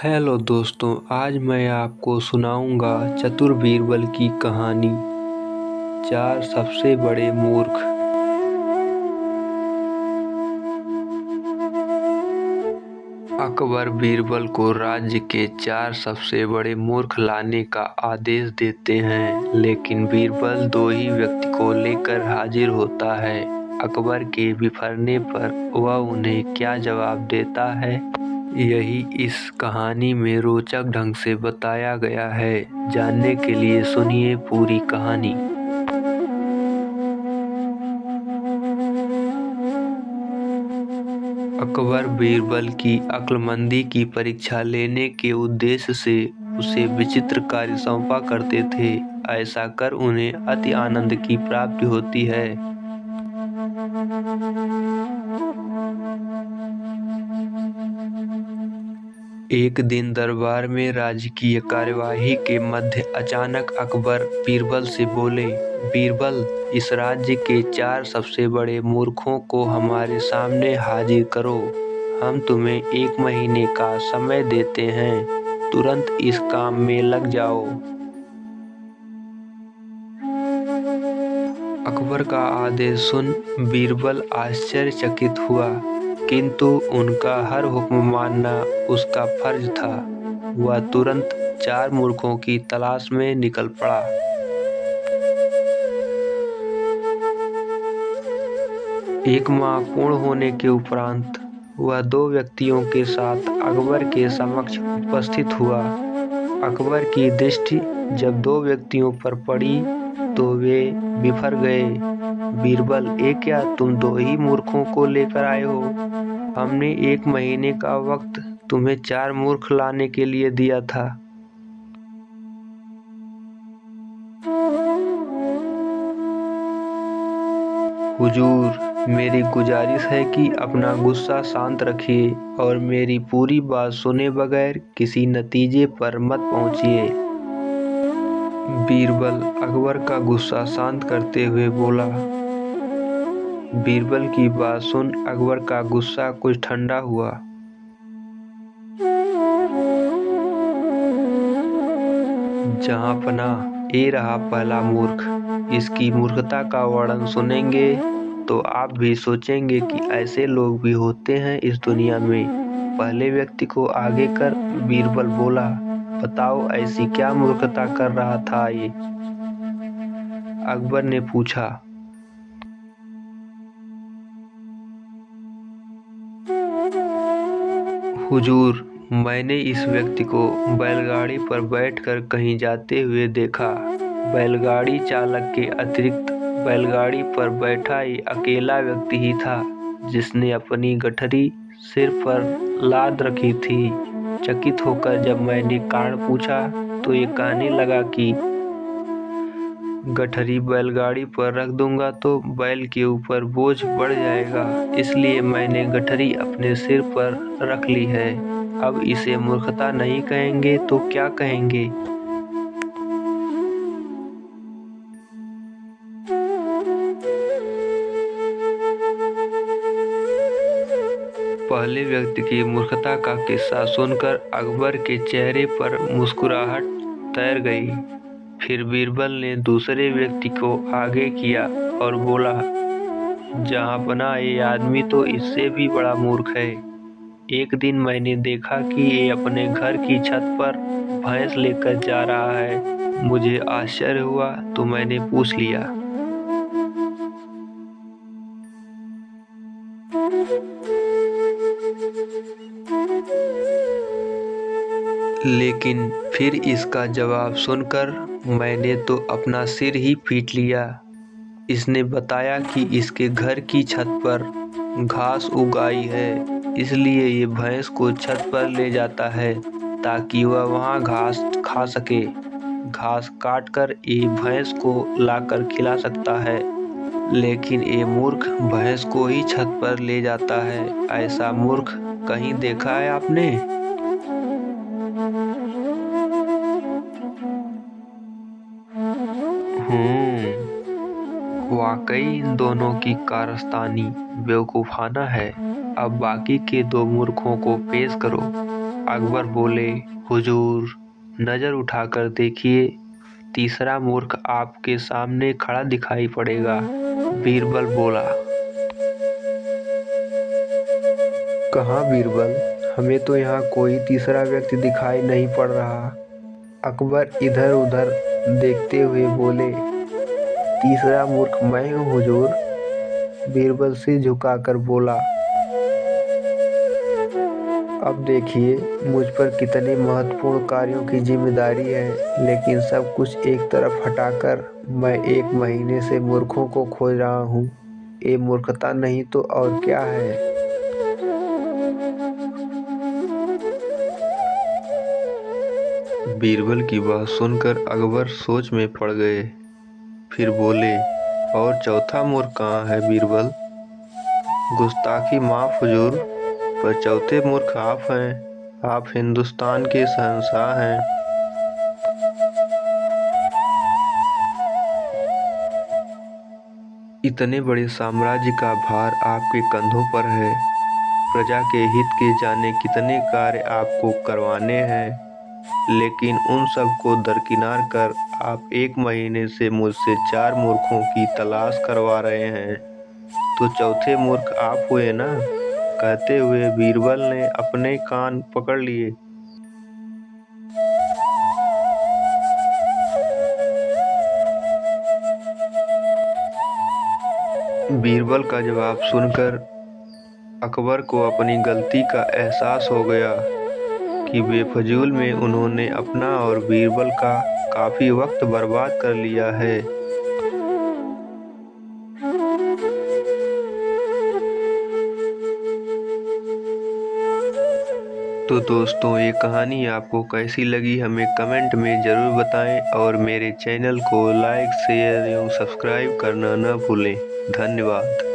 Hello दोस्तों, आज मैं आपको सुनाऊंगा चतुर बीरबल की कहानी। चार सबसे बड़े मूर्ख। अकबर बीरबल को राज्य के चार सबसे बड़े मूर्ख लाने का आदेश देते हैं, लेकिन बीरबल दो ही व्यक्ति को लेकर हाजिर होता है। अकबर के बिफरने पर वह उन्हें क्या जवाब देता है, यही इस कहानी में रोचक ढंग से बताया गया है। जानने के लिए सुनिए पूरी कहानी। अकबर बीरबल की अक्लमंदी की परीक्षा लेने के उद्देश्य से उसे विचित्र कार्य सौंपा करते थे। ऐसा कर उन्हें अति आनंद की प्राप्ति होती है। एक दिन दरबार में राजकीय कार्यवाही के मध्य अचानक अकबर बीरबल से बोले, बीरबल, इस राज्य के चार सबसे बड़े मूर्खों को हमारे सामने हाजिर करो। हम तुम्हें 1 महीने का समय देते हैं, तुरंत इस काम में लग जाओ। अकबर का आदेश सुन बीरबल आश्चर्यचकित हुआ, किंतु उनका हर हुक्म मानना उसका फर्ज था। वह तुरंत 4 मूर्खों की तलाश में निकल पड़ा। एक माह पूर्ण होने के उपरांत वह 2 व्यक्तियों के साथ अकबर के समक्ष उपस्थित हुआ। अकबर की दृष्टि जब 2 व्यक्तियों पर पड़ी तो वे बिफर गए। बीरबल, ये क्या तुम 2 ही मूर्खों को लेकर आए हो? हमने 1 महीने का वक्त तुम्हें 4 मूर्ख लाने के लिए दिया था। हुजूर, मेरी गुजारिश है कि अपना गुस्सा शांत रखिए और मेरी पूरी बात सुने बगैर किसी नतीजे पर मत पहुंचिए। बीरबल अकबर का गुस्सा शांत करते हुए बोला। बीरबल की बात सुन अकबर का गुस्सा कुछ ठंडा हुआ। जहांपनाह, ये रहा पहला मूर्ख। इसकी मूर्खता का वर्णन सुनेंगे तो आप भी सोचेंगे कि ऐसे लोग भी होते हैं इस दुनिया में। पहले व्यक्ति को आगे कर बीरबल बोला, बताओ ऐसी क्या मूर्खता कर रहा था ये? अकबर ने पूछा। हुजूर, मैंने इस व्यक्ति को बैलगाड़ी पर बैठकर कहीं जाते हुए देखा। बैलगाड़ी चालक के अतिरिक्त बैलगाड़ी पर बैठा ये अकेला व्यक्ति ही था, जिसने अपनी गठरी सिर पर लाद रखी थी। चकित होकर जब मैंने कारण पूछा तो ये कहने लगा कि गठरी बैलगाड़ी पर रख दूंगा तो बैल के ऊपर बोझ बढ़ जाएगा, इसलिए मैंने गठरी अपने सिर पर रख ली है। अब इसे मूर्खता नहीं कहेंगे तो क्या कहेंगे? पहले व्यक्ति की मूर्खता का किस्सा सुनकर अकबर के चेहरे पर मुस्कुराहट तैर गई। फिर बीरबल ने दूसरे व्यक्ति को आगे किया और बोला, जहांपनाह, ये आदमी तो इससे भी बड़ा मूर्ख है। एक दिन मैंने देखा कि ये अपने घर की छत पर भैंस लेकर जा रहा है। मुझे आश्चर्य हुआ तो मैंने पूछ लिया, लेकिन फिर इसका जवाब सुनकर मैंने तो अपना सिर ही पीट लिया। इसने बताया कि इसके घर की छत पर घास उग आई है, इसलिए ये भैंस को छत पर ले जाता है ताकि वह वहाँ घास खा सके। घास काटकर ये भैंस को लाकर खिला सकता है, लेकिन ये मूर्ख भैंस को ही छत पर ले जाता है। ऐसा मूर्ख कहीं देखा है आपने? वाकई इन दोनों की कारस्तानी बेवकूफाना है। अब बाकी के 2 मूर्खों को पेश करो। अकबर बोले, हुजूर, नजर उठाकर देखिए, तीसरा मूर्ख आपके सामने खड़ा दिखाई पड़ेगा। बीरबल बोला, कहाँ बीरबल, हमें तो यहाँ कोई तीसरा व्यक्ति दिखाई नहीं पड़ रहा। अकबर इधर उधर देखते हुए बोले, तीसरा मूर्ख मैं हूँ हुजूर। बीरबल सिर झुकाकर बोला, अब देखिए मुझ पर कितने महत्वपूर्ण कार्यों की जिम्मेदारी है, लेकिन सब कुछ एक तरफ हटाकर मैं 1 महीने से मूर्खों को खोज रहा हूँ। ये मूर्खता नहीं तो और क्या है। बीरबल की बात सुनकर अकबर सोच में पड़ गए। फिर बोले, और चौथा मूर्ख कहाँ है बीरबल? गुस्ताखी माफ हुजूर, पर चौथे मूर्ख आप हैं। आप हिंदुस्तान के शहंशाह हैं। इतने बड़े साम्राज्य का भार आपके कंधों पर है। प्रजा के हित के जाने कितने कार्य आपको करवाने हैं, लेकिन उन सब को दरकिनार कर आप 1 महीने से मुझसे 4 मूर्खों की तलाश करवा रहे हैं। तो चौथे मूर्ख आप हुए ना? कहते हुए बीरबल ने अपने कान पकड़ लिए। बीरबल का जवाब सुनकर अकबर को अपनी गलती का एहसास हो गया कि बेफजूल में उन्होंने अपना और बीरबल का काफी वक्त बर्बाद कर लिया है। तो दोस्तों, ये कहानी आपको कैसी लगी हमें कमेंट में ज़रूर बताएं और मेरे चैनल को लाइक, शेयर एवं सब्सक्राइब करना न भूलें। धन्यवाद।